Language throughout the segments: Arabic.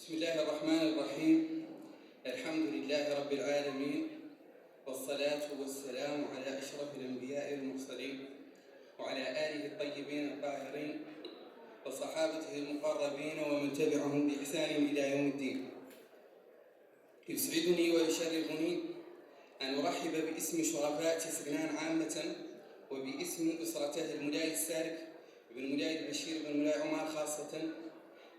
بسم الله الرحمن الرحيم. الحمد لله رب العالمين، والصلاة والسلام على أشرف الأنبياء والمرسلين وعلى آله الطيبين الطاهرين وصحابته المقربين ومن تبعهم بإحسان إلى يوم الدين. يسعدني ويشرفني أن أرحب باسم شرفاء تسغنان عامة وباسم أسرته الملاي السارك بن ملاي البشير بن ملاي عمر خاصة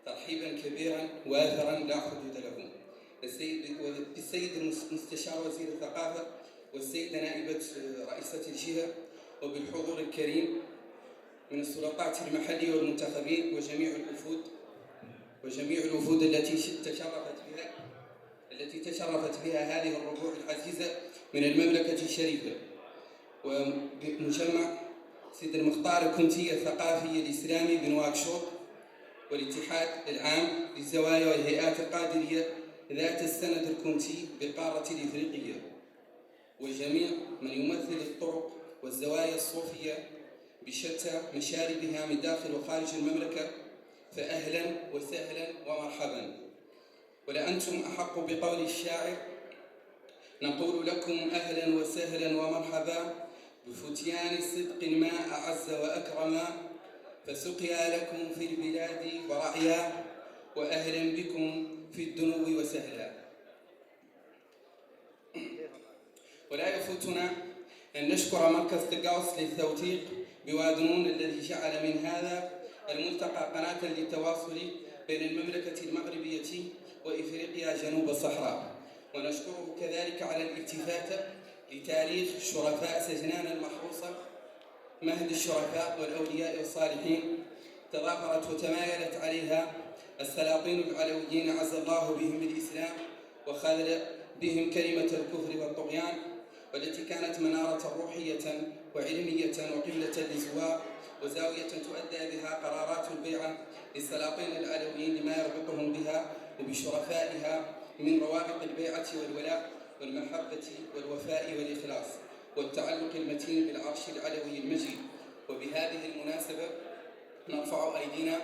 ترحيبا كبيرا وافرا لا حدود له السيد المستشار وزير الثقافة والسيدة نائبة رئيسة الجهة وبالحضور الكريم من السلطات المحلية والمنتخبين وجميع الوفود التي تشرفت بها هذه الربوع العزيزة من المملكة الشريفة، ومجمع سيد المختار الكنتي الثقافي الإسلامي بنواكشوط، والاتحاد العام للزوايا والهيئات القادرية ذات السند الكنتي بالقارة الإفريقية، وجميع من يمثل الطرق والزوايا الصوفية بشتى مشاربها من داخل وخارج المملكة، فأهلا وسهلا ومرحبا. ولأنتم أحق بقول الشاعر: نقول لكم أهلا وسهلا ومرحبا بفتيان صدق ما أعز وأكرما، فسقيا لكم في البلاد ورعيا، وأهلا بكم في الدنو وسهلا. ولا يفوتنا أن نشكر مركز تقاوس للتوثيق بوادنون الذي جعل من هذا الملتقى قناة للتواصل بين المملكة المغربية وإفريقيا جنوب الصحراء، ونشكره كذلك على الالتفات لتاريخ شرفاء سجنان المحروسة، مهد الشرفاء والأولياء الصالحين تضافرت وتمايلت عليها السلاطين العلويين عز الله بهم الإسلام وخذل بهم كلمة الكفر والطغيان، والتي كانت منارة روحية وعلمية وقبلة للزوار وزاوية تؤدى بها قرارات البيعة للسلاطين العلويين لما يربطهم بها وبشرفائها من روابط البيعة والولاء والمحبة والوفاء والإخلاص والتعلق المتين بالعرش العلوي المجيد. وبهذه المناسبة نرفع أيدينا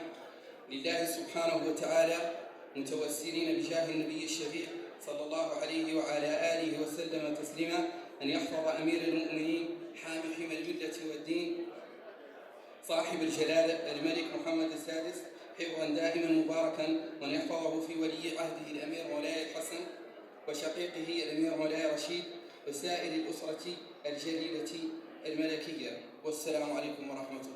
لله سبحانه وتعالى متوسلين بجاه النبي الشفيع صلى الله عليه وعلى آله وسلم تسليما أن يحفظ أمير المؤمنين حامي حمى الملة والدين صاحب الجلالة الملك محمد السادس حفظا دائما مباركا، وأن يحفظه في ولي عهده الأمير مولاي الحسن وشقيقه الأمير مولاي رشيد وسائر الأسرة الجليلة الملكية. والسلام عليكم ورحمة الله.